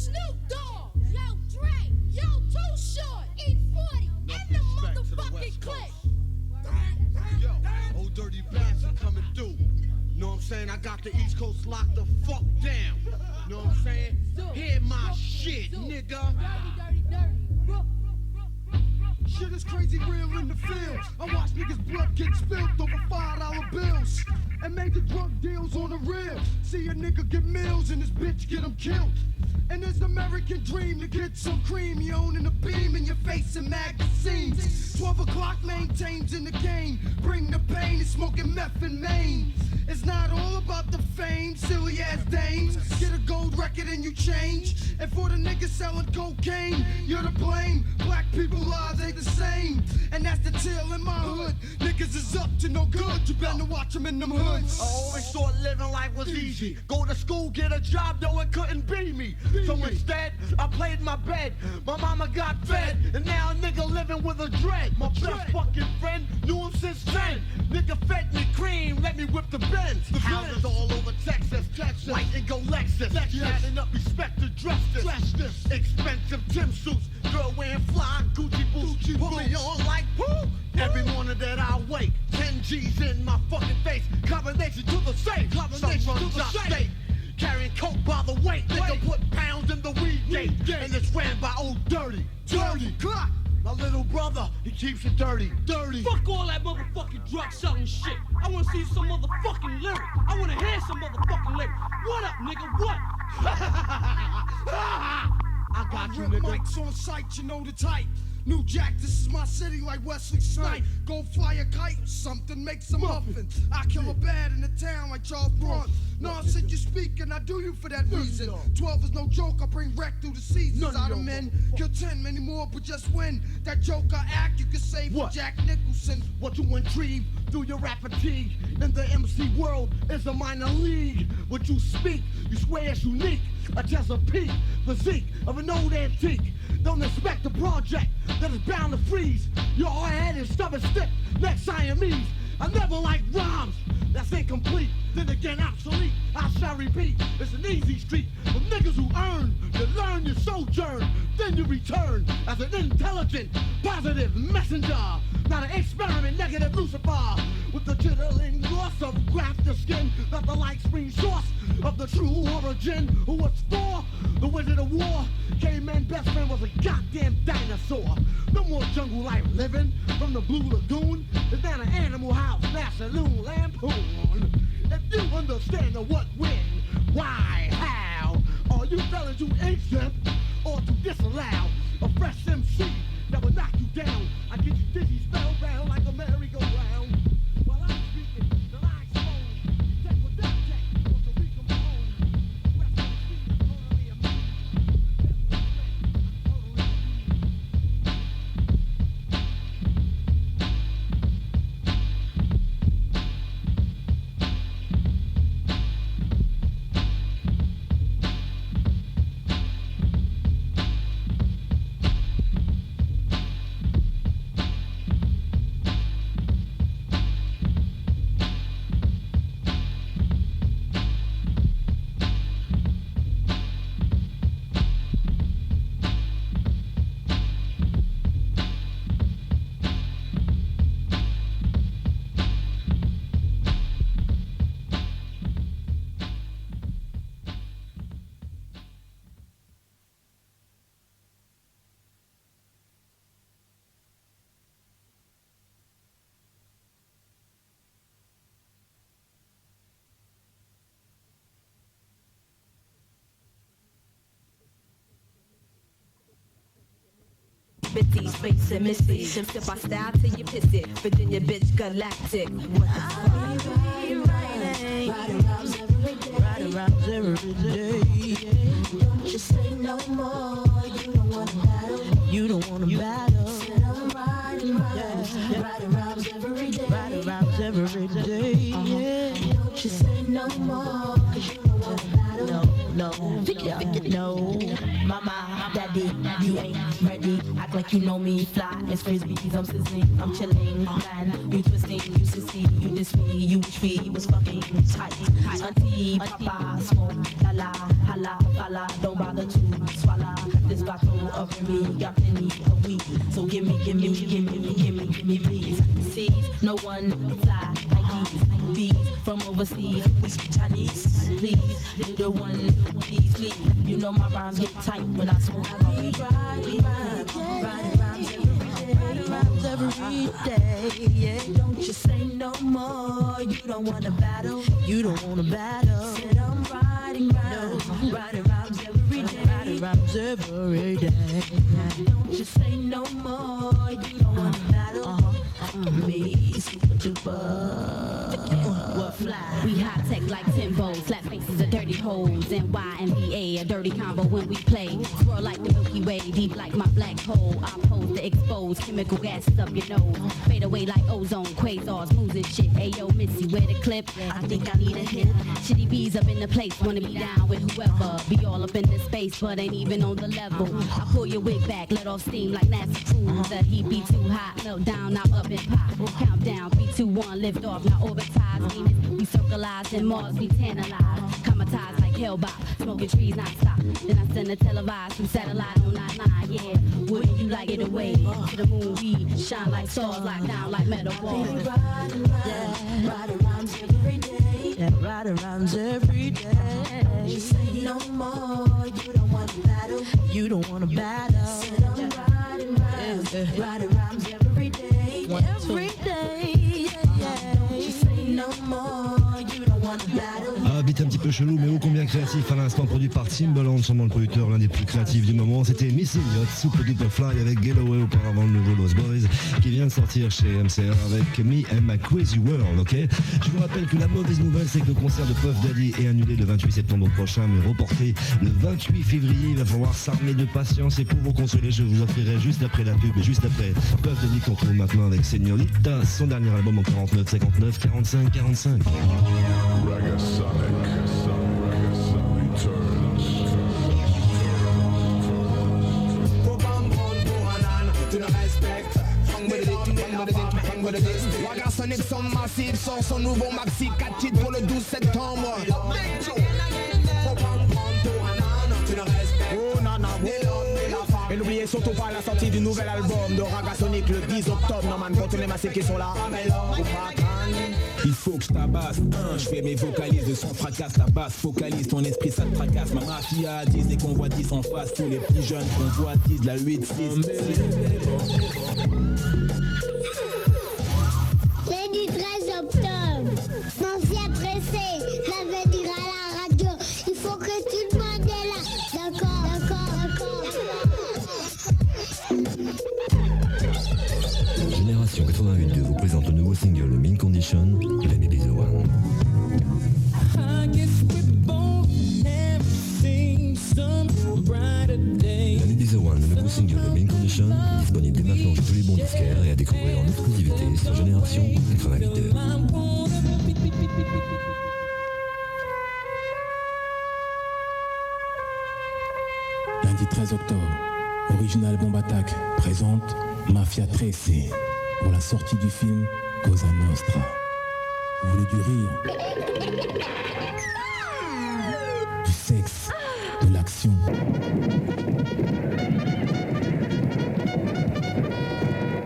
Snoop Dogg, yo Dre, yo Too Short, E40, and the motherfucking click. Yo, old dirty bastard coming through. Know what I'm saying? I got the East Coast locked the fuck down. Know what I'm saying? Hear my shit, nigga. Shit is crazy real in the field. I watch niggas' blood get spilled over $5 bills and make the drug deals on the real. See a nigga get meals and this bitch get him killed. And it's the American dream to get some cream. You owning a beam in your face in magazines. 12 o'clock maintains in the game. Bring the pain and smoking meth in Maine. It's not all about the fame, silly ass dames. Get a gold record and you change. And for the niggas selling cocaine, you're to blame. Black people lives ain't the same. And that's the tale in my hood. Niggas is up to no good. You better watch them in them hoods. I always thought living life was easy. Go to school, get a job, no it couldn't be me. So instead, I played my bed. My mama got fed. And now a nigga living with a dread. My best fucking friend knew him since 10. Nigga fed me cream, let me whip the Benz. The houses all over Texas. White and go Lexus. You had enough respect to dress this. Expensive gym suits. Girl wearing fly Gucci boots. Put me on like poop. Every morning that I wake, 10 G's in my fucking face. Combination to the safe. Combination to the safe. Carrying coke by the weight. Nigga put pounds in the weed gate. And it's ran by old Dirty. Dirty. Clock. My little brother, he keeps it dirty. Dirty. Fuck all that motherfucking drug selling shit. I wanna see some motherfucking lyric. I wanna hear some motherfucking lyric. What up, nigga? What? I got you, nigga. Mics on sight, you know the type. New Jack, this is my city like Wesley Snipes. Go fly a kite or something, make some muffins. I kill a bad in the town like Charles Bronson. No, I said you speak and I do you for that reason. 12 is no joke, I bring wreck through the seasons. Out of men, kill 10, many more, but just win. That Joker act, you can say for Jack Nicholson. What you intrigue through your rap fatigue. In the MC world, it's a minor league. What you speak, you swear it's unique. A Chesapeake, physique of an old antique. Don't expect a project that is bound to freeze. Your hard-headed, stubborn stick, next Siamese. I never like rhymes that's incomplete, then again obsolete. I shall repeat, it's an easy street for niggas who earn. You learn, you sojourn, then you return as an intelligent, positive messenger. Not an experiment, negative Lucifer. With the chittering gloss of grafted skin, not the light spring source of the true origin. Who was for the Wizard of War? Caveman best friend was a goddamn dinosaur. No more jungle life living from the Blue Lagoon. It's not an Animal House, not Saloon Lampoon. If you understand the what, when, why, how, are you fellas to accept or to disallow a fresh MC that will knock you down? I get you dizzy, spellbound like a merry-go-round. While I'm speaking, the line exposed. You take what that take, or to reach them home. Rest in peace, totally amazing. Bitty, space and missy. Ship my style till you piss it. Virginia bitch galactic. What the fuck? Ride around every day. Don't you say no more. You don't want to battle. You don't wanna battle. Said I'm riding rounds every day. Ride around every day. Yeah. Don't you say no more. 'Cause you don't want to battle. No, mama, daddy, you ain't ready. Act like you know me, fly as frisbees. I'm sizzling, I'm chilling, man. You twisting, you succeed, you diss me, you wish we was fucking tight. Auntie, papa, smoke, la la, holla, falla, don't bother to me, got plenty of weed. So give me, please. See, no one fly like these from overseas. We speak Chinese, please. Little one, please. You know my rhymes get tight when I smoke. Rhymes every day. Yeah, don't you say no more. You don't wanna battle. You don't wanna battle. Said I'm riding rhymes every day. Riding rhymes every day. Don't you say no more. You don't wanna battle. Me, super duper. What fly? We high tech like Timbo. Flat faces are dirty holes. And YMBA, a dirty combo when we play. Swirl like the Milky Way, deep like my black hole. I pose to expose chemical gases up your nose. Fade away like ozone, quasars, moves and shit. Ayo, Missy, where the clip? I think I need a hit. Shitty bees up in the place, wanna be down with whoever. Be all up in the space, but ain't even on the level. I pull your wig back, let off steam like NASA crews. The heat be too hot, melt down, now up and pop. Countdown, 3, 2, 1, lift off, now orbitize. Venus, we circleized and Mars be tantalized. Comatized like Hellbop, smoking trees non-stop. Then I send a televised through satellite on 99, yeah. Wouldn't you like it away? To the moon, we shine like stars, locked down like metal walls. Riding rhymes every day. Yeah, riding rhymes every day. You say no more, you don't want to battle. You don't want to battle. Said I'm riding rhymes every day. Every day, yeah. Don't you say no more, you don't want to battle. Ah, beat un petit peu chelou, mais ô combien créatif à l'instant, produit par Timbaland, sûrement le producteur, l'un des plus créatifs du moment. C'était Miss Elliott, Super Duper Fly avec Galloway, auparavant le nouveau Lost Boys, qui vient de sortir chez MCR avec Me and My Crazy World, ok? Je vous rappelle que la mauvaise nouvelle, c'est que le concert de Puff Daddy est annulé le 28 septembre prochain, mais reporté le 28 février. Il va falloir s'armer de patience, et pour vous consoler, je vous offrirai juste après la pub et juste après Puff Daddy qu'on trouve maintenant avec Señorita, son dernier album en 49, 59, 45, 45. Wagasonic son massif sort son nouveau maxi 4 titres pour le 12 septembre. Oh nana, et n'oubliez surtout pas la sortie du nouvel album de Ragasonic le 10 octobre. Non man, pour tous les massifs qui sont là. Il faut que je tabasse, je fais mes vocalises sans fracasse, ta basse focalise, ton esprit ça te tracasse. Ma mafia 10 et qu'on voit 10 en face, tous les plus jeunes qu'on voit 10 de la 8-6. C'est du 13 octobre. Non, si pressé, j'avais dit à la radio, il faut que tout le monde est là. D'accord. Génération 88.2 vous présente le nouveau single Mean Condition, Let Me Be The One. Let Me Be The One, le nouveau single Mean Condition, disponible dès maintenant chez tous les bons disquaires et à découvrir en exclusivité sur Génération 88.2. Lundi 13 octobre, Original Bomb Attack présente Mafia 13 pour la sortie du film Cosa Nostra. Vous voulez du rire, du sexe, de l'action.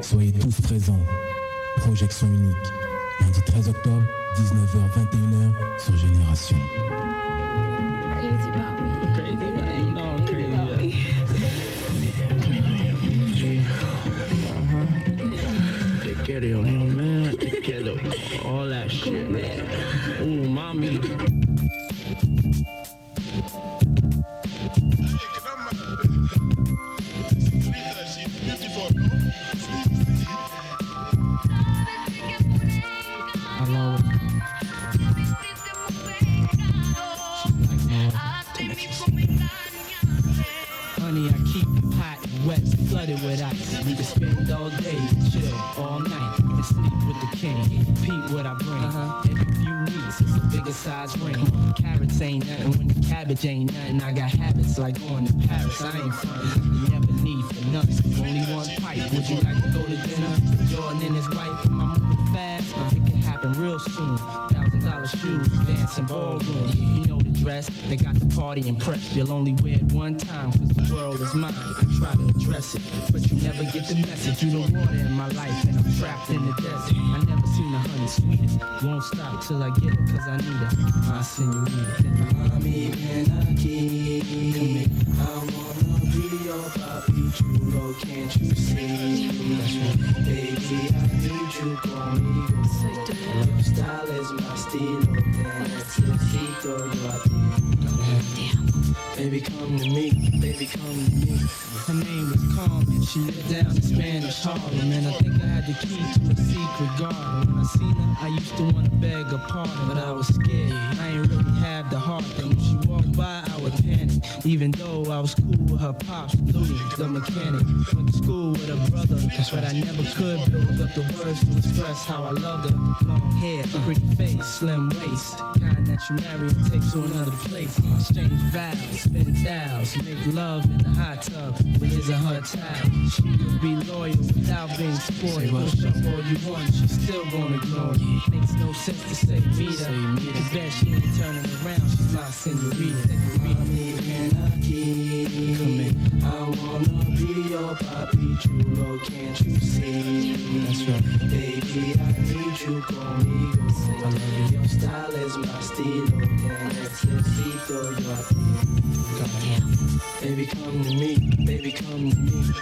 Soyez tous présents. Projection unique. Lundi 13 octobre, 19h-21h sur Génération. Get it, man. Get it. All that shit, man. Ooh, mommy. Honey, I keep it hot and wet, flooded with ice. We can spend all day, chill all night, and sleep with the king. Repeat what I bring. Every few weeks, it's a bigger size ring. Carrots ain't nothing when the cabbage ain't nothing. I got habits like going to Paris. I ain't frontin', never need for nothing. Only one pipe. Would you like to go to dinner? Jordan and his wife, am I moving fast? It can happen happen real soon. $1,000 shoes, dancing ballroom. You know the dress, they got the party impressed. You'll only wear it one time, cause the world is mine. Try to address it, but you never get the message. You the water in my life, and I'm trapped in the desert. I never seen a honey sweeter. Won't stop till I get it, cause I need her. My senorita. Mami, ven aquí. I wanna be your papi chulo, can't you see? Baby, I need you conmigo. Your style is my estilo, necesito yo a ti. Baby, come to me, baby, come to me. Her name was Carmen, she lived down in Spanish Harlem. And I think I had the key to a secret garden. When I seen her, I used to want to beg her pardon, but I was scared, I ain't really have the heart. And when she walked by, I would panic, even though I was cool with her pops, Louie, the mechanic. Went to school with her brother, but I never could build up the words to express how I loved her. Long hair, pretty face, slim waist, kind that you marry and take to another place. Exchange vows, spin thousands, make love in the hot tub when there's a hot towel. She will be loyal without being spoiled. Push up all you want, she's still gonna ignore you. Makes no sense to say meet her. I bet she ain't turning around, she's my senorita. Mami, ven aquí. Come in. I wanna be your papi chulo, can't you see? That's right. Baby, I need you conmigo. I love you. Your style is my estilo, necesito yo a ti. Baby, come to me, baby, come to me.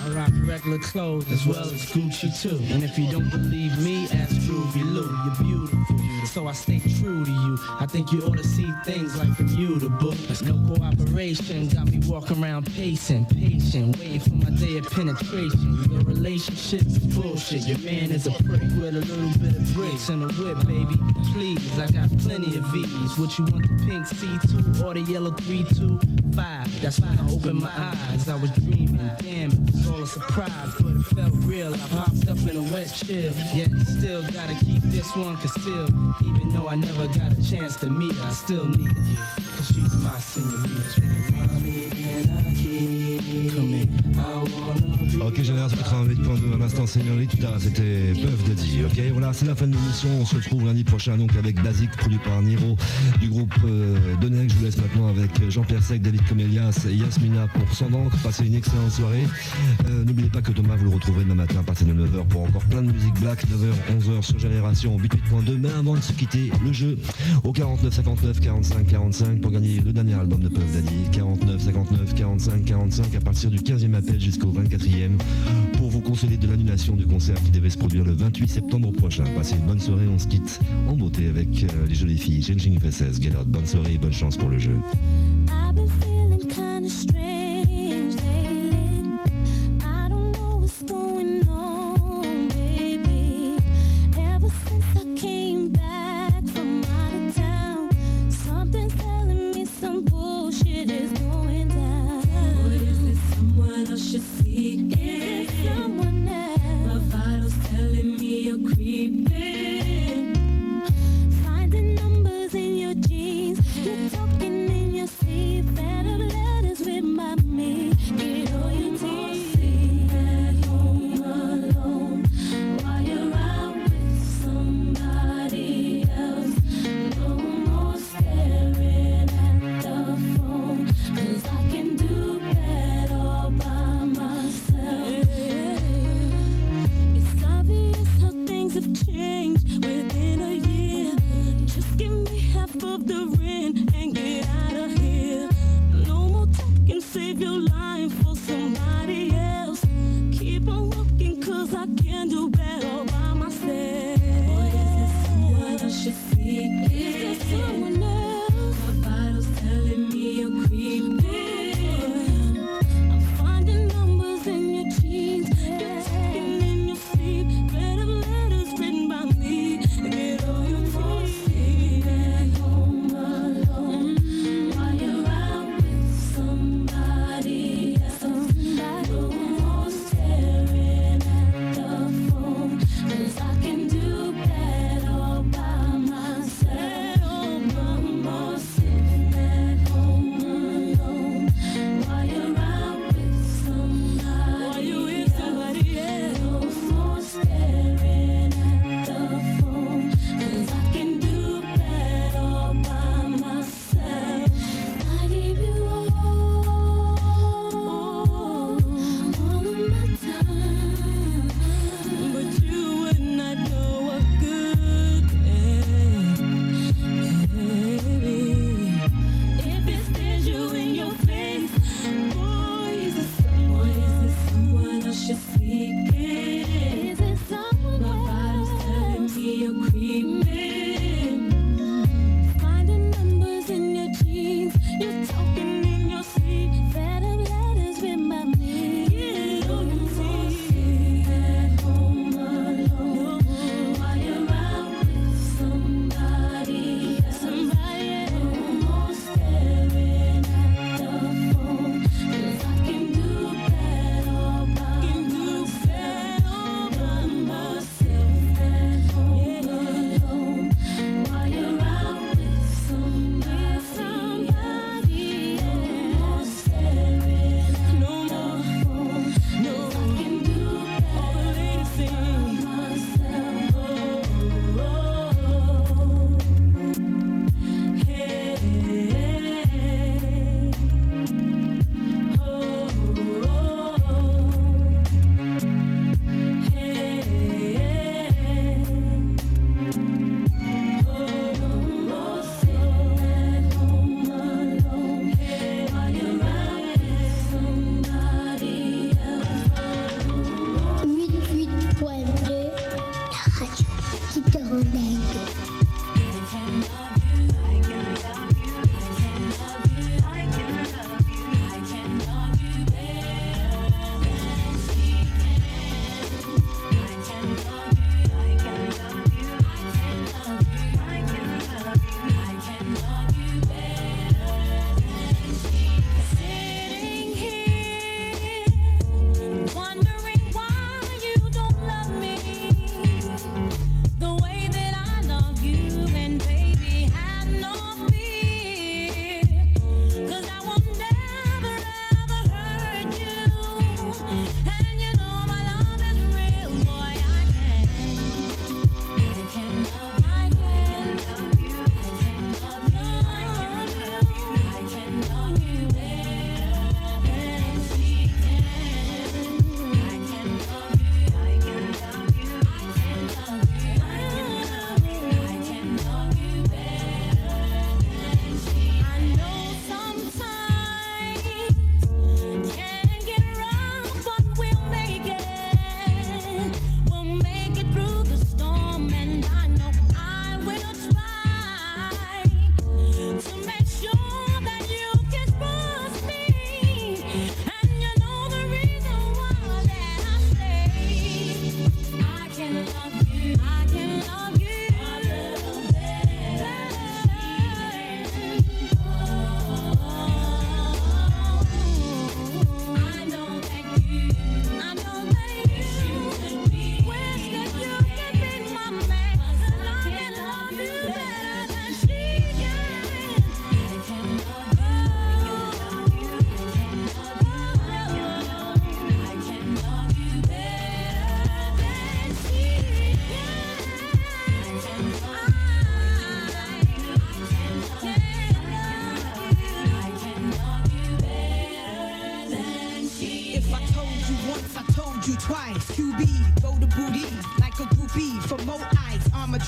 I rock regular clothes as well as Gucci too. And if you don't believe me, ask Groovy Lou. You're beautiful, so I stay true to you. I think you ought to see things like immutable. No cooperation, got me walking around pacing, patient, waiting for my day of penetration. Your relationship is bullshit. Your man is a prick with a little bit of bricks and a whip, baby. Please, I got plenty of V's. What you want, the pink C2 or the yellow 325? That's when I opened my eyes. I was dreaming, damn, it was all a surprise, but it felt real. I popped up in a wet chill, yet still gotta keep this one concealed. Even though I never got a chance to meet her, I still need her, cause she's my senorita. Mami, ven aquí. Come in. I wanna be. Ok, Génération 88.2, à l'instant Señorita, c'était Puff Daddy. Ok, voilà, c'est la fin de l'émission. On se retrouve lundi prochain donc avec Basic, produit par Niro du groupe Donek. Je vous laisse maintenant avec Jean-Pierre Sec, David Comelias et Yasmina pour Sans d'encre. Passez une excellente soirée. N'oubliez pas que Thomas, vous le retrouverez demain matin à partir de 9h pour encore plein de musique black. 9h, 11h sur Génération 88.2. Mais avant de se quitter, le jeu au 49 59 45 45 pour gagner le dernier album de Puff Daddy. 49 59 45 45 à partir du 15e appel jusqu'au 24e pour vous consoler de l'annulation du concert qui devait se produire le 28 septembre prochain. Passez une bonne soirée, on se quitte en beauté avec les jolies filles Changing Faces, Get Out. Bonne soirée et bonne chance pour le jeu. I've been feeling kinda strange lately. I don't know what's going on, baby. Ever since I came back from out of town, something's telling me some bullshit is going down. Or is it someone I should see? Is it someone else? My vitals telling me you're creeping. Finding numbers in your jeans, you're talking in your sleep, and letters with my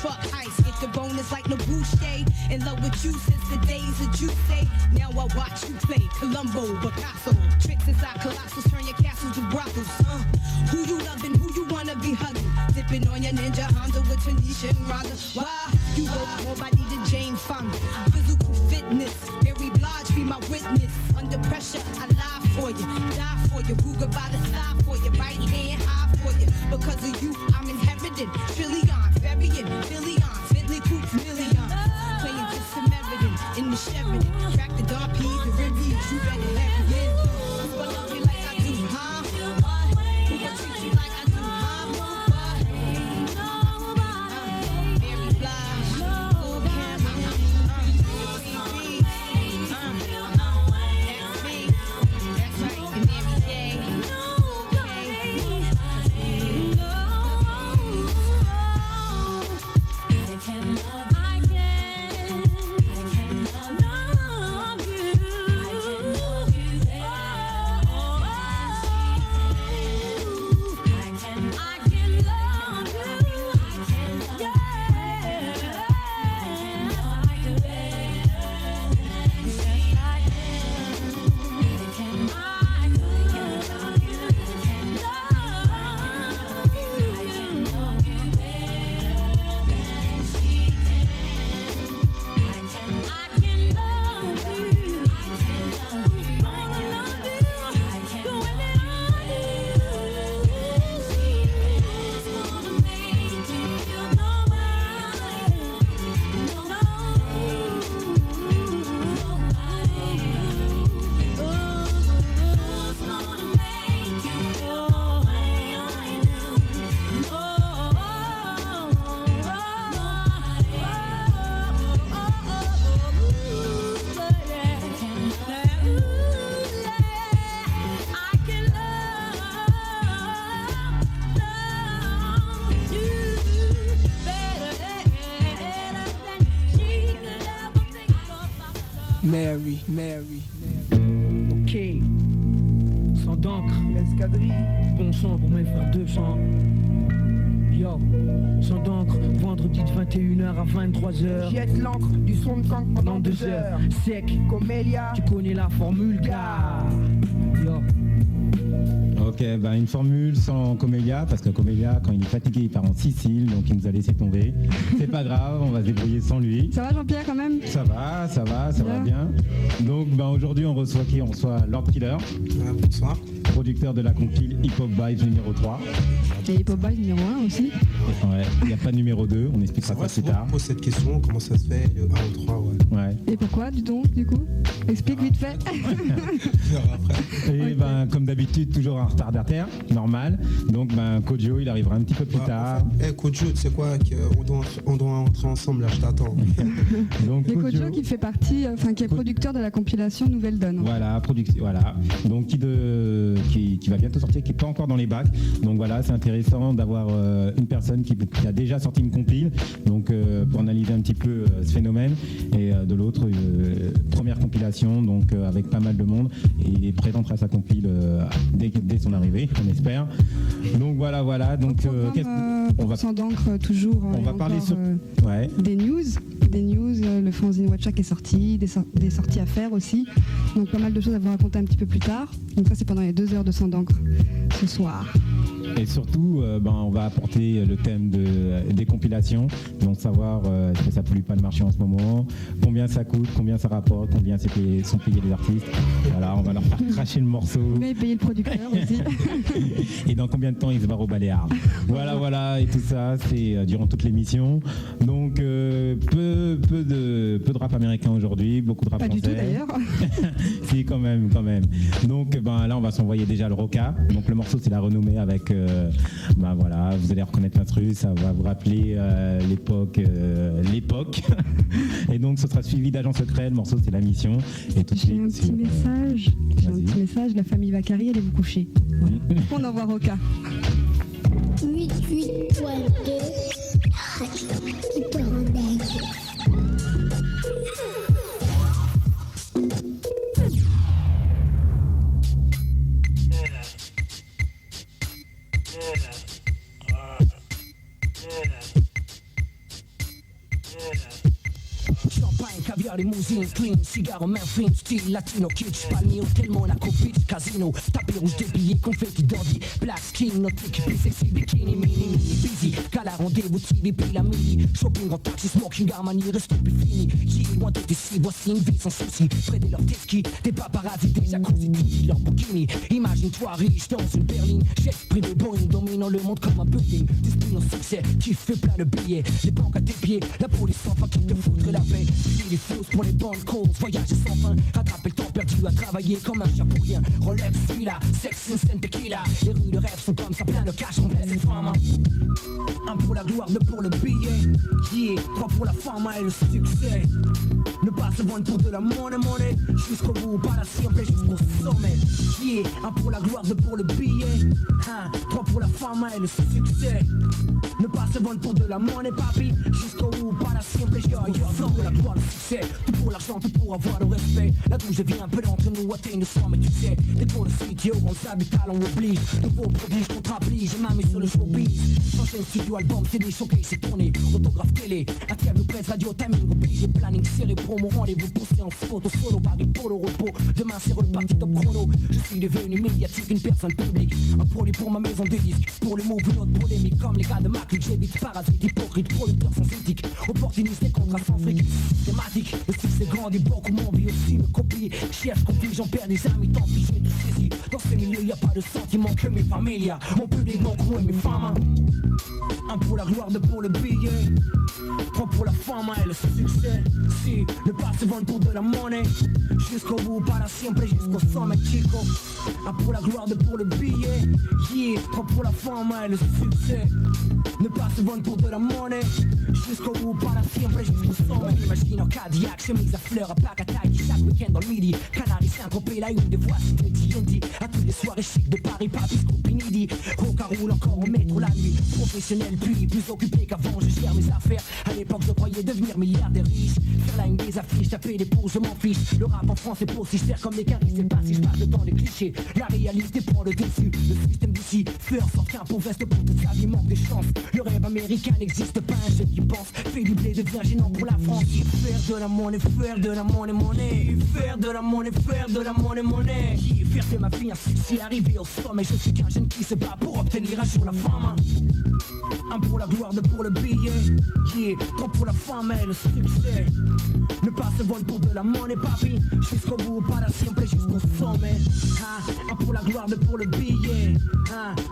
truck ice. Get the bonus like no Boucher. In love with you since the days that you say. Now I watch you play Columbo, Picasso. Tricks inside colossals, turn your castles to brothels. Who you loving, who you wanna be hugging? Dipping on your ninja Honda with Tanisha and Rhonda. Why? You look more body than Jane Fonda. Physical fitness, Mary Blige be my witness. Under pressure, I lie for you, die for you. Ruger by the side for you, right hand high for you. Because of you, I'm inherited. Trillions, burying, billions, Bentley Coops, millions. Playing to Samaritan in the Sheridan. Crack the Don P's, the Rivians, you better have it in. Who gon' love me like I do, huh? Who gon' treat you like I do, huh? Mary Blige, Lil' Kim, that's me, that's right, and Mary J. Mary. Ok. Sans d'encre. L'escadrille. Bon sang pour mes frères 200. Yo. Sans d'encre. Vendredi de 21h à 23h. Jette l'encre du son de camp pendant 2 heures. Sec. Comélia. Tu connais la formule, gars. Yo. Ok, bah une formule sans Comélia, parce que Comélia, quand il est fatigué, il part en Sicile, donc il nous a laissé tomber. C'est pas grave, on va se débrouiller sans lui. Ça va Jean-Pierre quand même? Ça va bien. Donc bah, aujourd'hui on reçoit qui? On reçoit Lord Killer. Bonsoir. Producteur de la compile Hip Hop Vibes numéro 3. Et Hip Hop Vibes numéro 1 aussi. Ouais, il n'y a pas de numéro 2, on expliquera ça plus tard. On pose cette question, comment ça se fait, le 1 ou 3, ouais. Et pourquoi du coup? Explique vite fait. Et ben, comme d'habitude, toujours un retardataire, normal. Donc ben, Kojo, il arrivera un petit peu plus tard. Kojo, tu sais quoi, on doit entrer ensemble là, je t'attends. Donc et Kojo qui fait partie, qui est producteur de la compilation Nouvelle Donne. Voilà, donc qui va bientôt sortir, qui n'est pas encore dans les bacs. Donc voilà, c'est intéressant d'avoir une personne qui a déjà sorti une compile, donc pour analyser un petit peu ce phénomène, et de l'autre, première compilation, donc avec pas mal de monde, et il présentera sa compile dès son arrivée, on espère. Donc voilà, donc on va sans d'encre toujours. On va parler sur des news, le fanzine Watchak est sorti, des sorties à faire aussi, donc pas mal de choses à vous raconter un petit peu plus tard. Donc ça c'est pendant les 2 heures de sang d'encre ce soir. Et surtout, on va apporter le thème des compilations, donc savoir est-ce que ça pollue pas le marché en ce moment, combien ça coûte, combien ça rapporte, combien sont payés les artistes. Voilà, on va leur faire cracher le morceau. Combien est payé le producteur aussi. Et dans combien de temps il se barre au Baléares. Voilà, et tout ça, c'est durant toute l'émission. Donc peu de rap américain aujourd'hui, beaucoup de rap français. Pas du tout d'ailleurs. Si, quand même. Donc là, on va s'envoyer déjà le Roca. Donc le morceau, c'est la renommée avec vous allez reconnaître l'instru, ça va vous rappeler l'époque. Et donc ce sera suivi d'Agent Secret, le morceau c'est La Mission. Et tout de suite, J'ai un petit message, la famille Vakari, allez vous coucher. Voilà. On envoie Roca. 88.2 caviar, limousine, clean, cigare, main fine, style latino, kitsch, palmier, hôtel, Monaco, beach, casino, tapis rouge, des billets, confetti, dandy, black skin, notre équipe, sexy, bikini, mini, busy, cala, rendez-vous, TV, puis la mini, shopping en taxi, smoking, Armani, resto, puis fini, j'ai loin d'être ici, voici une vie sans souci, près de leur ski, des paparazzi, des jacuzzi, tout leur bikini, imagine-toi riche dans une berline, chef pris de Boeing, dominant le monde comme un building, d'esprit en succès, qui fait plein de billets, les banques à tes pieds, la police sans pas qui te foudrait la paix, les flows pour les bonnes causes, voyager sans fin, rattraper le temps perdu à travailler comme un chat pour rien, relève celui-là, sex, instant, tequila, les rues de rêve sont comme ça, plein de cash, on blesse cette femme, un pour la gloire, deux pour le billet, trois pour la femme et le succès, ne pas se vendre pour de la monnaie, jusqu'au bout, pas la simple et jusqu'au sommet, un pour la gloire, deux pour le billet, trois pour la femme et le succès, ne pas se vendre pour de la monnaie, papi, jusqu'au bout, pas la simple et jusqu'au pour la gloire, le succès, tout pour l'argent, tout pour avoir le respect, là d'où je viens, un peu d'entre nous atteignent le soir, mais tu sais, des gros de studio, on sait du talent, on oblige, nouveau prodige, contre oblige, j'ai ma mise sur le showbiz, prochain studio, album, CD, showcase, c'est tourné, autographe télé, interview, presse, radio, timing, obligé, planning, série, promo, rendez-vous, pour séance, photo, solo, Paris, polo, repos, demain c'est reparti, top chrono, je suis devenu médiatique, une personne publique, un produit pour ma maison de disques, pour le move, une autre polémique, comme les gars de Mac, j'évite, parasite, hypocrite, producteur sans éthique, opportuniste, contrat sans fric, thématique, le succès grandit, beaucoup m'envie aussi me copie, cherche conflit, j'en perds des amis, tant pis j'ai tout saisi, dans ce milieu y'a pas de sentiment que mes familles, mon public, mon crew et mes femmes, un pour la gloire, deux pour le billet, trois pour la femme et le succès, si, ne pas se vendre pour de la monnaie, jusqu'au bout, pas la simple, jusqu'au sommet, chico, un pour la gloire, deux pour le billet, trois pour la femme et le succès, ne pas se vendre pour de la monnaie, jusqu'au bout, pas la simple, jusqu'au sommet, imagine en Cadillac, chemise à fleurs, à plaque à taille, chaque week-end dans le midi, Canaries, Saint-Tropez, la une des voix, c'était TNT, à toutes les soirées chic de Paris, Papi, Scopinidi, Roca roule encore au métro la nuit, professionnel puis plus occupé qu'avant, je gère mes affaires, à l'époque je croyais devenir milliardaire riche, faire la une des affiches, taper des pauses, je m'en fiche, le rap en France est pour si je perds comme des caries, c'est pas si je passe le temps des clichés, la réalité prend le dessus, le système d'ici, faire sortir un pauvre veste pour toute sa vie, manque de chance, le rêve américain n'existe pas, un jeune qui pense, fait du blé, devient gênant pour la France, faire de la monnaie, faire de la monnaie, faire de la monnaie, faire de la monnaie, faire de ma vie un succès, arrivé au sommet, je suis qu'un jeune qui se bat pour obtenir un jour la femme, un pour la gloire, deux pour le billet, trois pour la femme et le succès, ne pas se vendre pour de la monnaie, papi, jusqu'au bout, pas la simple, jusqu'au sommet, un pour la gloire, deux pour le billet,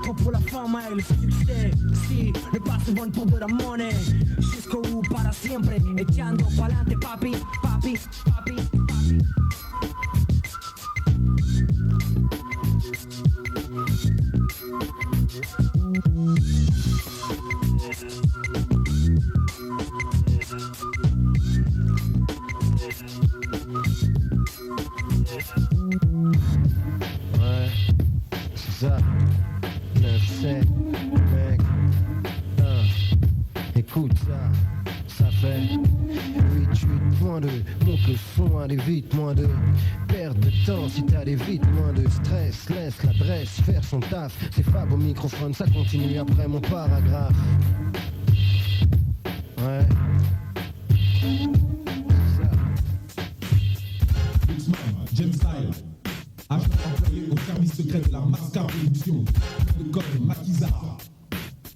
trois pour la femme et le succès, si, ne pas se vendre pour de la monnaie, jusqu'au bout, pas la simple, echando pa'lante, papi, papi, papi, papi. Ouais, c'est ça, le 7, mec. moins aller vite, moins de perte de temps. Si t'allais vite, moins de stress. Laisse l'adresse faire son taf. C'est Fab au microphone, ça continue après mon paragraphe. Ouais. James Style, agent employé au service secret de la Mascar Production, le code Maquisard.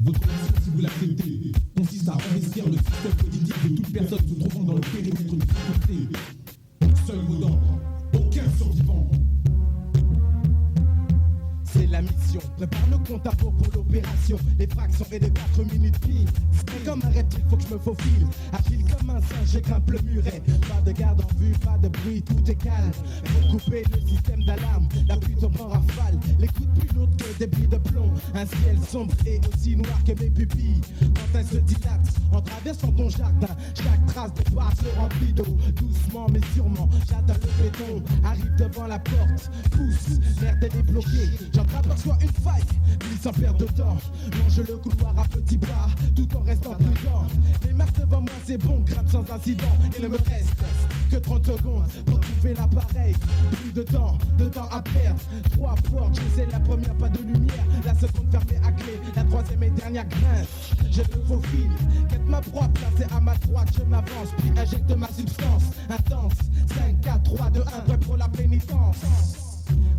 Votre mission, si vous l'acceptez, consiste à investir le système cognitif de toute personne se trouvant dans le périmètre de sécurité. Seul mot d'ordre, aucun survivant. C'est la mission, prépare le compte à rebours pour l'opération. Les fractions et les 4 minutes pile. C'est comme un reptile, faut que je me faufile. Agile comme un singe, je grimpe le muret. Pas de garde en vue, pas de bruit, tout est calme. Pour couper le système d'alarme, la pluie tombe en rafale. Les coups de pluie lourds que des billes de plomb. Un ciel sombre et aussi noir que mes pupilles. Quand elles se dilatent, en traversant ton jardin, chaque trace de pas se remplit d'eau. Doucement mais sûrement, j'attends le béton. Arrive devant la porte, pousse, merde elle est bloquée. J'aperçois une faille, glisse sans perdre de temps. Longe le couloir à petits pas, tout en restant prudent. Les marques devant moi c'est bon, grimpe sans incident. Il ne me reste que 30 secondes pour trouver l'appareil. Plus de temps à perdre. 3 portes, je sais la première pas de lumière. La seconde fermée à clé, la troisième et dernière grince. Je le faufile, quête ma proie placée à ma droite. Je m'avance, puis injecte ma substance intense. 5, 4, 3, 2, 1, prêt pour la pénitence.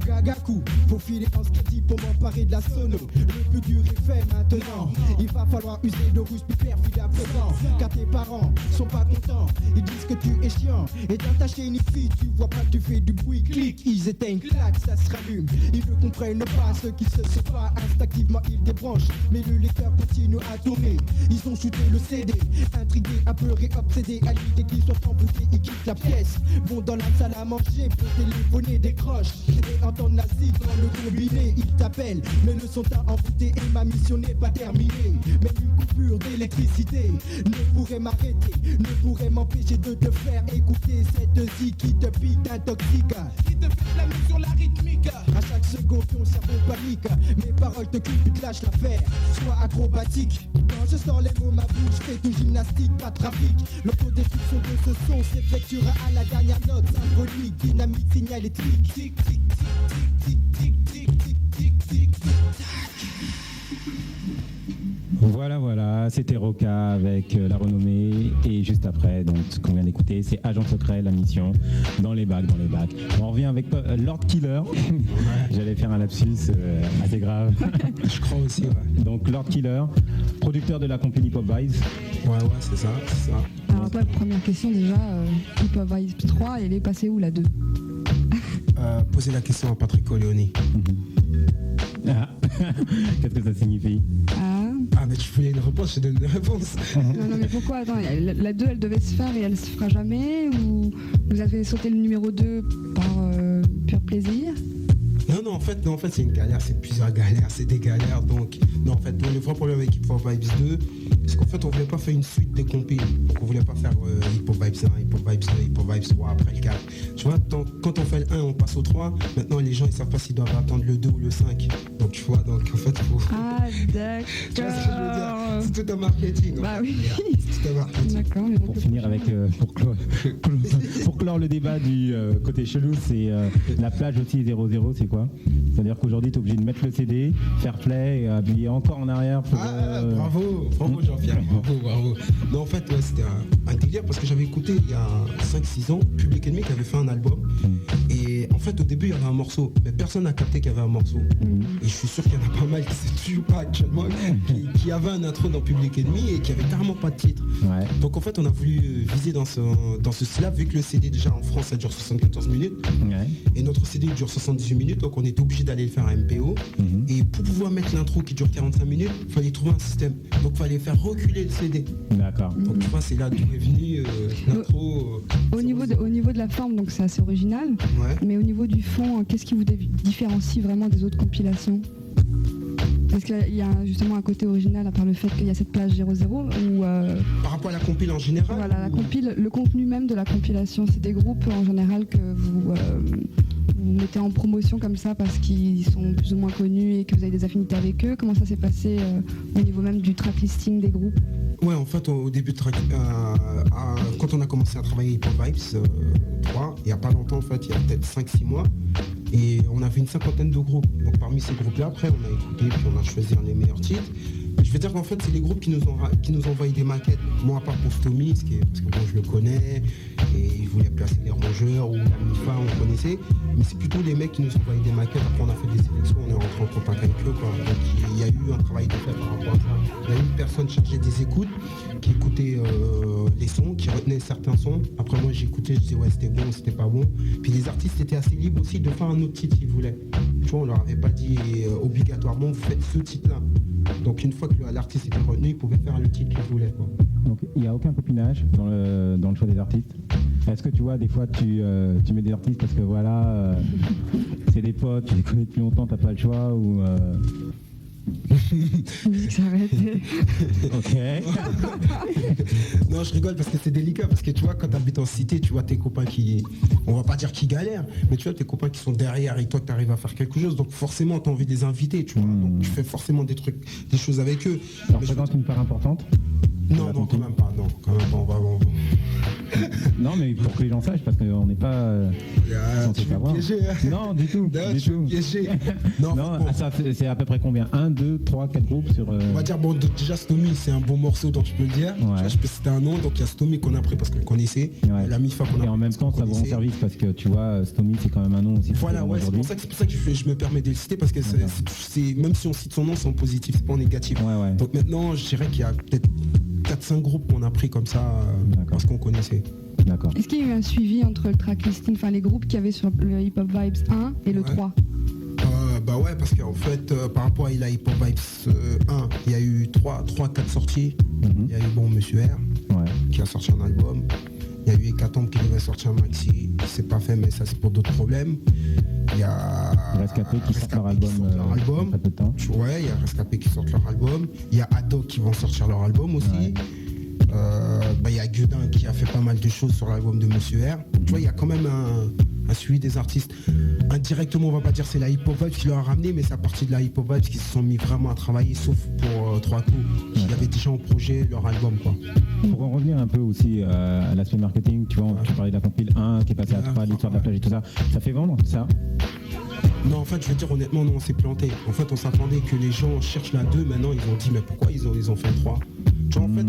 Gagaku, faut filer en sketty pour m'emparer de la sono. Le plus dur est fait maintenant. Il va falloir user de ruse plus perfide à présent. Car tes parents sont pas contents. Ils disent que tu es chiant. Et dans ta chaîne fille, tu vois pas que tu fais du bruit. Clic, ils éteignent, clac, ça se rallume. Ils ne comprennent pas ceux qui se séparent. Instinctivement ils débranchent. Mais le lecteur continue à tourner. Ils ont shooté le CD. Intrigués, apeurés, obsédés à l'idée qu'ils soient emboutés. Ils quittent la pièce. Vont dans la salle à manger pour téléphoner, décrochent. Et entendent la cible dans le combiné. Ils t'appellent, mais le son t'a envoûté. Et ma mission n'est pas terminée. Même une coupure d'électricité ne pourrait m'arrêter, ne pourrait m'empêcher de te faire écouter cette zik qui te pique, t'intoxique, qui te fait flammer sur la rythmique. À chaque seconde ton cerveau panique. Mes paroles te clipent, te lâchent l'affaire. Sois acrobatique. Quand je sors les mots, ma bouche fait une gymnastique, pas de trafic. L'autodestruction de ce son s'effectuera à la dernière note symbolique. Dynamique signalétique. Tic, tic, tic, tic, tic, tic, tic, tic, tic, tic. Voilà, c'était Roca avec La Renommée. Et juste après, donc ce qu'on vient d'écouter, c'est Agent Secret, la mission, dans les bacs. On revient avec Lord Killer. J'allais faire un lapsus assez grave. Je crois aussi, ouais. Donc Lord Killer, producteur de la compagnie Pop Vibes. Ouais, c'est ça. Alors toi, première question déjà, Pop Vibes 3, elle est passée où la 2? Posez la question à Patrick Colleoni. Ah. Qu'est-ce que ça signifie? Mais tu voulais une réponse, je donne une réponse. Non mais pourquoi? Attends, la 2 elle devait se faire et elle se fera jamais, ou vous avez sauté le numéro 2 par pur plaisir? Non, en fait c'est une galère, c'est plusieurs galères, c'est des galères. Donc non, en fait le vrai problème avec Hip Hop Vibes 2, c'est qu'en fait on voulait pas faire une suite des compiles. Donc on voulait pas faire Hip Hop Vibes 1, Hip Hop Vibes 2, Hip Hop Vibes 3 après le 4. Tu vois, quand on fait le 1 on passe au 3. Maintenant les gens ils savent pas s'ils doivent attendre le 2 ou le 5. Donc tu vois, donc en fait faut... Ah d'accord. Tu vois ce que je veux dire? C'est tout un marketing. Bah oui. C'est tout un marketing. D'accord. Pour finir avec, pour clore le débat du côté chelou, c'est la plage aussi 00, c'est quoi? C'est-à-dire qu'aujourd'hui tu es obligé de mettre le CD, faire play et appuyer encore en arrière pour... Bravo Jean-Pierre, bravo. Non en fait ouais, c'était un délire parce que j'avais écouté il y a 5-6 ans Public Enemy qui avait fait un album et en fait au début il y avait un morceau mais personne n'a capté qu'il y avait un morceau et je suis sûr qu'il y en a pas mal qui ne se toujours pas actuellement qui avait un intro dans Public Enemy et qui avait carrément pas de titre. Donc en fait on a voulu viser dans ce style-là vu que le CD déjà en France ça dure 74 minutes et notre CD dure 78 minutes donc on est obligé d'aller le faire à MPO et pour pouvoir mettre l'intro qui dure 45 minutes il fallait trouver un système donc il fallait faire reculer le CD. D'accord. Donc tu vois c'est là d'où est venu l'intro. Au niveau de la forme donc c'est assez original mais au niveau du fond qu'est-ce qui vous différencie vraiment des autres compilations? Est-ce qu'il y a justement un côté original à part le fait qu'il y a cette plage 00 ou Par rapport à la compile en général? Voilà, la compile, le contenu même de la compilation, c'est des groupes en général que vous mettez en promotion comme ça parce qu'ils sont plus ou moins connus et que vous avez des affinités avec eux. Comment ça s'est passé au niveau même du track listing des groupes? Ouais, en fait, au début de quand on a commencé à travailler Hip Hop Vibes 3, il n'y a pas longtemps, en fait, il y a peut-être 5-6 mois, et on avait une 50aine de groupes. Donc parmi ces groupes-là, après, on a écouté, puis on a choisi les meilleurs titres. Je veux dire qu'en fait, c'est les groupes qui nous ont envoyé des maquettes. Moi, à part pour Stomy, parce que bon, je le connais, et il voulait placer les Rongeurs ou la Mifa, on connaissait. Mais c'est plutôt les mecs qui nous ont envoyé des maquettes. Après, on a fait des sélections, on est rentré en contact avec eux, quoi. Donc il y a eu un travail de fait par rapport à ça. Il y a eu une personne chargée des écoutes, qui écoutait les sons, qui retenait certains sons. Après, moi, j'écoutais, je disais ouais, c'était bon, c'était pas bon. Puis les artistes étaient assez libres aussi de faire un autre titre s'ils voulaient. Tu vois, on leur avait pas dit obligatoirement, vous faites ce titre-là. Donc une fois que l'artiste était retenu, il pouvait faire le titre qu'il voulait, quoi. Donc il n'y a aucun copinage dans le choix des artistes. Est-ce que tu vois, des fois tu mets des artistes parce que voilà, c'est des potes, tu les connais depuis longtemps, t'as pas le choix ou Ok. Non, je rigole parce que c'est délicat, parce que tu vois, quand tu habites en cité, tu vois tes copains qui, on va pas dire qui galèrent, mais tu vois tes copains qui sont derrière et toi que tu arrives à faire quelque chose, donc forcément tu as envie de les inviter, tu vois, donc tu fais forcément des choses avec eux. Ça représente une part importante? Non, quand même pas, on va Non, mais pour que les gens sachent, parce qu'on n'est pas censé savoir. Non, du tout. Non, ça c'est à peu près combien? 1, 2, 3, 4 groupes sur... On va dire, bon, déjà Stomy, c'est un bon morceau, donc je peux le dire. Ouais. Tu vois, je peux citer un nom, donc il y a Stomy qu'on a pris parce qu'on le connaissait. Ouais. La Mifa qu'on a. Et en même temps, ça vous rend service parce que tu vois, Stomy, c'est quand même un nom aussi. Voilà, ouais, c'est pour ça que je me permets de le citer, parce que c'est même si on cite son nom, c'est en positif, c'est pas en négatif. Ouais. Donc maintenant, je dirais qu'il y a peut-être 4-5 groupes qu'on a pris comme ça parce qu'on connaissait. D'accord. Est-ce qu'il y a eu un suivi entre le tracklisting, enfin les groupes qu'il y avait sur le Hip Hop Vibes 1 et le 3? Bah ouais, parce qu'en fait, par rapport à la Hip Hop Vibes 1, il y a eu 3-4 sorties. Il y a eu Monsieur R qui a sorti un album. Il y a eu Hécatombe qui devait sortir un maxi, c'est pas fait, mais ça c'est pour d'autres problèmes. Il y a Rescapé qui sort leur album. Ouais, il y a Rescapé qui sort leur album. Il y a Haddock qui vont sortir leur album aussi. Ouais. Il y a Gudin qui a fait pas mal de choses sur l'album de Monsieur R. Tu vois, il y a quand même un suivi des artistes. Indirectement, on va pas dire c'est la Hip Hop Vibes qui leur a ramené, mais c'est à partir de la Hip Hop Vibes qui se sont mis vraiment à travailler, sauf pour 3 coups, qui avaient déjà en projet leur album, quoi. Pour en revenir un peu aussi à l'aspect marketing, tu vois, tu parlais de la compile 1 qui est passée à 3, l'histoire de la plage et tout ça, ça fait vendre ça? Non, en fait, je veux dire honnêtement, non, on s'est planté. En fait, on s'attendait que les gens cherchent la 2, maintenant ils ont dit mais pourquoi ils ont fait 3? Tu vois, en fait,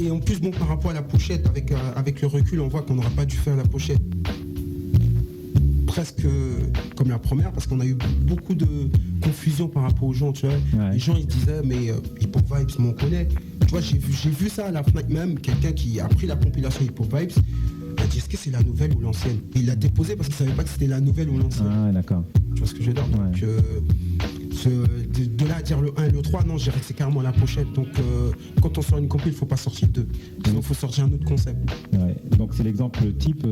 et en plus, bon, par rapport à la pochette, avec le recul, on voit qu'on n'aurait pas dû faire la pochette presque comme la première, parce qu'on a eu beaucoup de confusion par rapport aux gens, tu vois. Ouais. Les gens ils disaient mais Hip Hop Vibes, on connaît. Tu vois, j'ai vu ça à la FNAC même, quelqu'un qui a pris la compilation Hip Hop Vibes, il a dit est-ce que c'est la nouvelle ou l'ancienne? Et il l'a déposé parce qu'il savait pas que c'était la nouvelle ou l'ancienne. Ah d'accord. Tu vois ce que je veux dire? Donc de là à dire le 1 et le 3, non, je dirais que c'est carrément la pochette. Donc quand on sort une compil, il faut pas sortir 2. Sinon il faut sortir un autre concept. Ouais. Donc c'est l'exemple type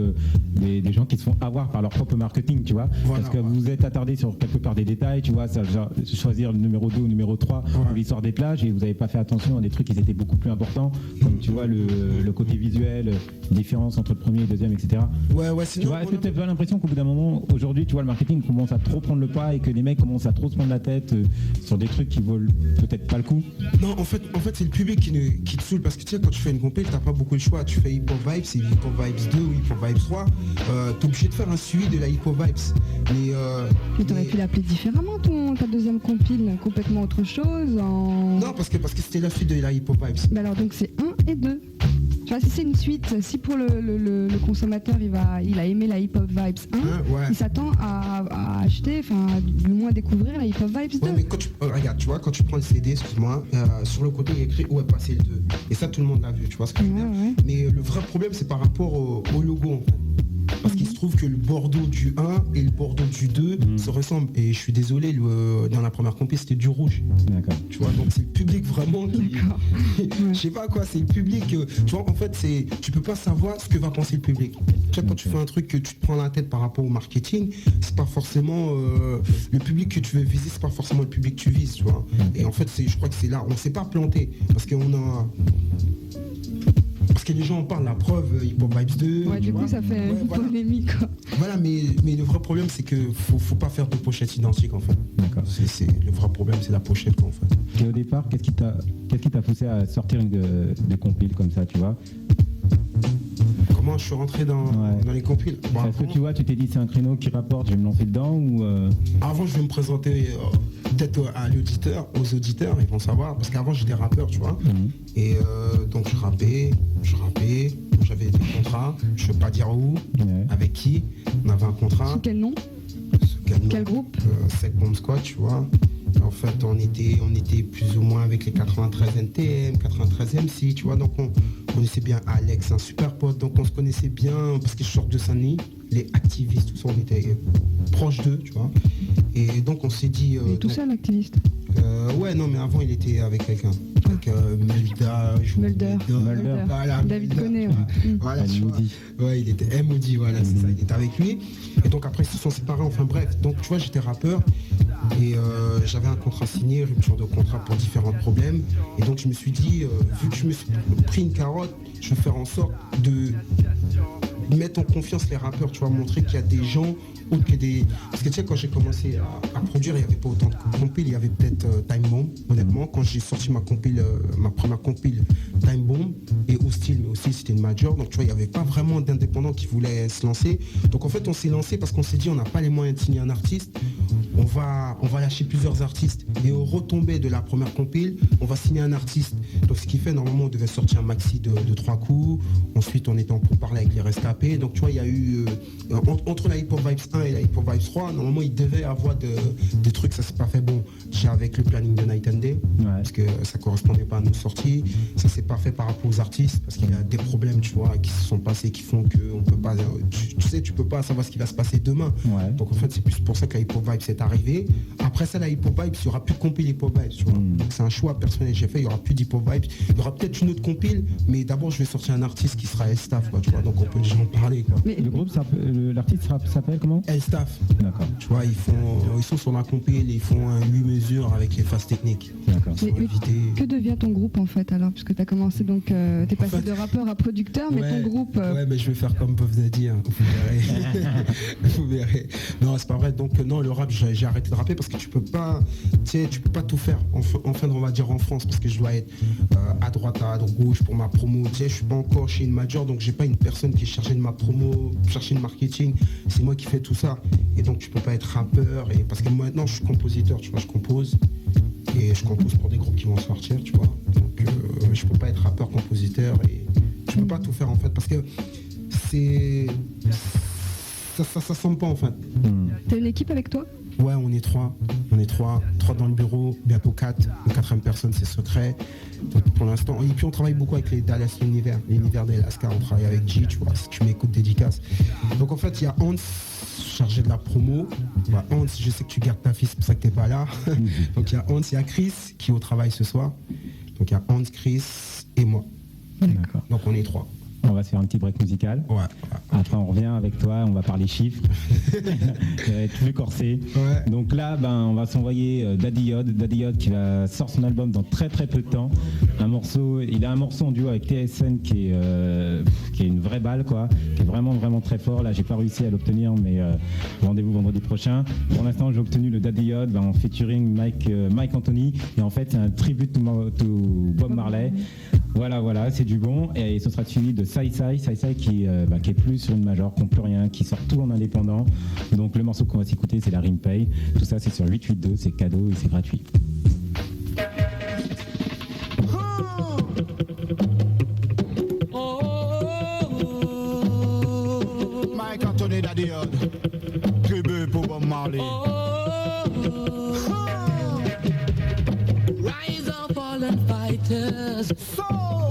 des gens qui se font avoir par leur propre marketing, tu vois. Voilà, parce que vous êtes attardé sur quelque part des détails, tu vois, ça, genre, choisir le numéro 2 ou le numéro 3 pour l'histoire des plages, et vous n'avez pas fait attention à des trucs qui étaient beaucoup plus importants, comme tu vois le côté visuel, différence entre le premier et le deuxième, etc. Ouais, tu vois, est-ce que tu as pas l'impression qu'au bout d'un moment, aujourd'hui, tu vois, le marketing commence à trop prendre le pas et que les mecs commencent à trop se prendre la tête sur des trucs qui valent peut-être pas le coup? Non, en fait c'est le public qui te saoule, parce que tu sais, quand tu fais une compil, t'as pas beaucoup le choix. Tu fais Hip Hop Vibes, c'est Hip Hop Vibes 2 ou Hip Hop Vibes 3, t'es obligé de faire un suivi de la Hip Hop Vibes. Mais t'aurais pu l'appeler différemment, ta deuxième compile, complètement autre chose Non, parce que c'était la suite de la Hip Hop Vibes. Mais alors donc c'est 1 et 2. Tu vois, si c'est une suite, si pour le consommateur il a aimé la Hip Hop Vibes 1, il s'attend à acheter, enfin du moins à découvrir la Hip Hop Vibes 2. Ouais, mais quand regarde, tu vois, quand tu prends le CD, excuse-moi, sur le côté il y a écrit où est passé le 2. Et ça tout le monde l'a vu, tu vois ce que je veux dire. Mais le vrai problème c'est par rapport au logo en fait. Parce qu'il se trouve que le Bordeaux du 1 et le Bordeaux du 2 se ressemblent. Et je suis désolé, dans la première compil c'était du rouge. D'accord. Tu vois, donc c'est le public vraiment qui... Je sais pas quoi, c'est le public. Tu vois, en fait, tu peux pas savoir ce que va penser le public. Tu vois, quand tu fais un truc que tu te prends la tête par rapport au marketing, c'est pas forcément... le public que tu veux viser, c'est pas forcément le public que tu vises, tu vois. Et en fait, je crois que c'est là, on s'est pas planté. Parce parce que les gens en parlent, la preuve, Hip Hop Vibes 2. Ouais, du coup, ça fait une polémique, quoi. Voilà, mais le vrai problème, c'est que faut pas faire de pochettes identiques, en fait. D'accord. C'est le vrai problème, c'est la pochette, quoi, en fait. Et au départ, qu'est-ce qui t'a poussé à sortir des compiles comme ça, tu vois? Comment je suis rentré dans les compiles? Bon, est-ce que tu vois, tu t'es dit c'est un créneau qui rapporte, je vais me lancer dedans ou Avant, je vais me présenter peut-être à l'auditeur, aux auditeurs, ils vont savoir, parce qu'avant j'étais rappeur, tu vois. Et donc je rappais, j'avais des contrats, je ne veux pas dire où, avec qui, on avait un contrat. Sous quel nom? Quel groupe? Sec Bomb Squad, tu vois. En fait, on était plus ou moins avec les 93 NTM, 93 MC, tu vois. Donc on connaissait bien Alex, un super pote. Donc on se connaissait bien parce que je sors de Saint-Denis, les activistes, tout ça, on était proches d'eux, tu vois. Et donc on s'est dit. Il est tout seul, activiste? Ouais, non, mais avant il était avec quelqu'un. Avec Mulder. Voilà, David Conné. Voilà, tu vois. Ouais, il était M.O.D., voilà, c'est ça, il était avec lui. Et donc après ils se sont séparés, enfin bref. Donc tu vois, j'étais rappeur et j'avais un contrat signé, rupture de contrat pour différents problèmes. Et donc je me suis dit, vu que je me suis pris une carotte, je vais faire en sorte de mettre en confiance les rappeurs, tu vois, montrer qu'il y a des gens autres que des... Parce que tu sais, quand j'ai commencé à produire, il n'y avait pas autant de compiles, il y avait peut-être Time Bomb, honnêtement. Quand j'ai sorti ma première compile Time Bomb et Hostile, mais aussi c'était une major, donc tu vois, il n'y avait pas vraiment d'indépendants qui voulaient se lancer. Donc en fait, on s'est lancé parce qu'on s'est dit, on n'a pas les moyens de signer un artiste, on va lâcher plusieurs artistes. Et au retombé de la première compile, on va signer un artiste. Donc ce qui fait, normalement, on devait sortir un maxi de 3 coups. Ensuite, on était en pourparlers avec les rescapés. Donc tu vois, il y a eu, entre la Hip Hop Vibes 1 et la Hip Hop Vibes 3, normalement, il devait avoir des trucs, ça s'est pas fait. Bon, déjà avec le planning de Night and Day, parce que ça correspondait pas à nos sorties. Ça s'est pas fait par rapport aux artistes, parce qu'il y a des problèmes, tu vois, qui se sont passés, qui font que on peut pas, tu sais, tu peux pas savoir ce qui va se passer demain. Donc en fait, c'est plus pour ça que la Hip Hop Vibes est arrivée. Après ça, la Hip Hop Vibes, il y aura plus de compile Hip Hop Vibes, tu vois. Donc c'est un choix personnel que j'ai fait, il y aura plus d'Hip Hop Vibes. Il y aura peut-être une autre compile, mais d'abord je vais sortir un artiste qui sera Elstaff, quoi, tu vois. Donc on peut déjà en parler, quoi. Mais le groupe, l'artiste s'appelle comment? Elstaff. D'accord. Tu vois, ils sont sur la compile, ils font un 8 mesures avec les phases techniques. D'accord. Mais que devient ton groupe en fait alors? Puisque tu as commencé donc, t'es passé de rappeur à producteur, mais ton groupe. Ouais, mais je vais faire comme Puff Daddy, hein. Vous verrez. Vous verrez. Non, c'est pas vrai. Donc non, le rap, j'ai arrêté de rapper parce que tu peux pas tout faire. Enfin, on va dire en France, parce que je dois être à droite, à gauche pour ma promo. Tu sais, je suis pas encore chez une major, donc j'ai pas une personne qui est chargée de ma promo, chargée de marketing. C'est moi qui fais tout ça. Et donc tu peux pas être rappeur, et parce que maintenant je suis compositeur, tu vois, je compose. Et je compose pour des groupes qui vont sortir, tu vois. Donc je peux pas être rappeur, compositeur, et je peux pas tout faire en fait, parce que c'est... Ça semble pas en fait. T'as une équipe avec toi? Ouais, on est trois dans le bureau, bientôt 4. La 4e personne, c'est secret. Donc, pour l'instant, et puis on travaille beaucoup avec les Dallas l'univers des Alaska, on travaille avec G, tu vois, si tu m'écoutes, dédicace. Donc en fait, il y a Hans, chargé de la promo. Bah, Hans, je sais que tu gardes ta fille, c'est pour ça que t'es pas là. Donc il y a Hans, il y a Chris qui est au travail ce soir. Donc il y a Hans, Chris et moi. D'accord. Donc on est 3. On va se faire un petit break musical. Ouais. Après, on revient avec toi, on va parler chiffres. Ça va être plus corsé. Ouais. Donc là, on va s'envoyer Daddy Yod qui va sortir son album dans très très peu de temps. Il a un morceau en duo avec TSN qui est une vraie balle, quoi, qui est vraiment vraiment très fort. Là, j'ai pas réussi à l'obtenir, mais rendez-vous vendredi prochain. Pour l'instant, j'ai obtenu le Daddy Yod en featuring Mike Anthony. Et en fait, c'est un tribute to Bob Marley. Voilà, c'est du bon. Et ce sera suivi de Sai qui est plus sur une major, qui n'a plus rien, qui sort tout en indépendant. Donc le morceau qu'on va s'écouter, c'est la Rimpay. Tout ça, c'est sur 882, c'est cadeau et c'est gratuit. Mike Anthony Daddy Yod, tribut pour Bob Marley. Rise up, fallen fighters.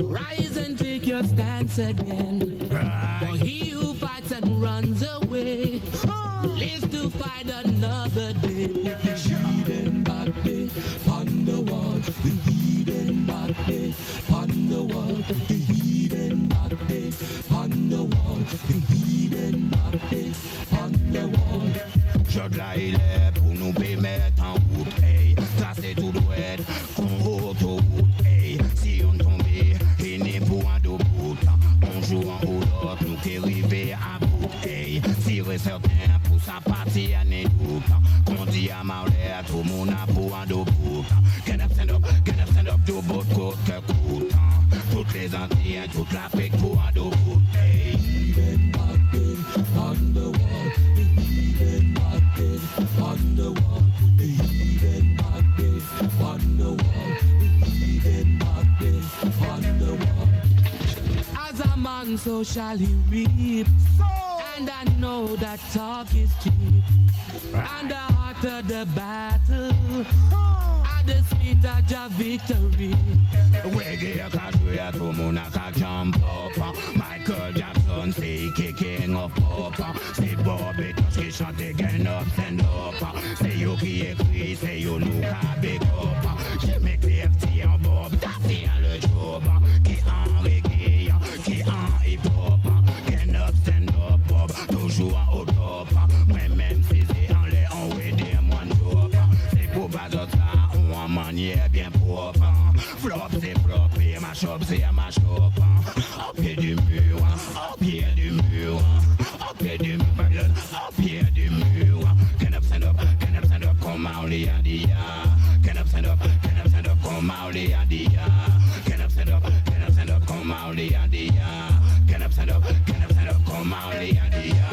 Rise and take your stance again. For he who fights and runs away lives to fight another day. The heathen back day on the wall. The heathen back day on the wall. The heathen back day on the wall. The heathen back day on the wall. Jod là il est pour nous mettre en route, hey. Tracé tout droit, on autoroute, hey. Si on tombe, il n'est pour un deux bout. Qu'on dit à Marley, tout le monde a pour un dos bout. Get up, stand up, do bout côte que coûte. Toutes les Antilles, toute l'Afrique pour un dos bout. Hey. Even back then, on the wall. Even back then, on the wall. Even back then, on the wall. Even back then, on the wall. As a man, so shall he reap. And I know that talk is cheap. And the hotter the battle, and the sweeter the victory. Reggae cash to Monaco jump up. Michael Jackson say kicking of pop. C'est Bobby Touch qui chante gain up, stand up. C'est you qui écrit, c'est you nous qu'a big up. J'ai mes clients en bob, t'as fait le job. Qui en reggae, qui en hip hop. Gain up, stand up, Bob, toujours au top. Moi-même si c'est en l'air, on va dire moi job. C'est pour pas d'autres là, on en manière bien propre. Flop c'est flop et ma shop c'est ma shop. Au pied du mur, au pied du mur, au pied du mur, au pied du mur. Get up, stand up, come out the idea. Get up, stand up, come out the idea. Get up, stand up, come out the idea. Get up, stand up, come out the idea.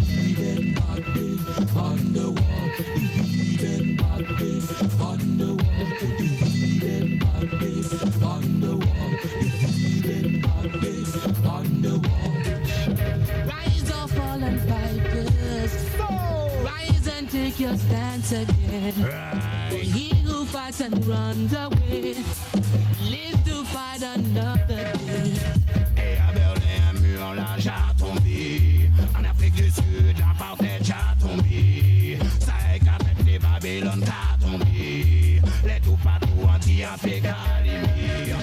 Even back then, on the wall. Even back then, on the wall. Even back then, on the wall. Even back then, on the wall. Rise up, fallen fighters. Rise and take your stance again. He who fights and runs away lives to fight another day. Et à Berlin, un mur là, j'ai tombé. En Afrique du Sud, l'apartheid, j'ai tombé. Ça est qu'à les Babylone, t'as tombé. Les tout partout, anti-Afrique, Calimir.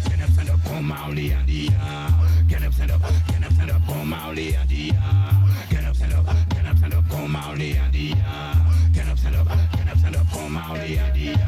Get up, stand up, come out the idea. Get up, stand up, come out the idea. Get up, stand up, come out the idea. Get up, stand up, come out the idea.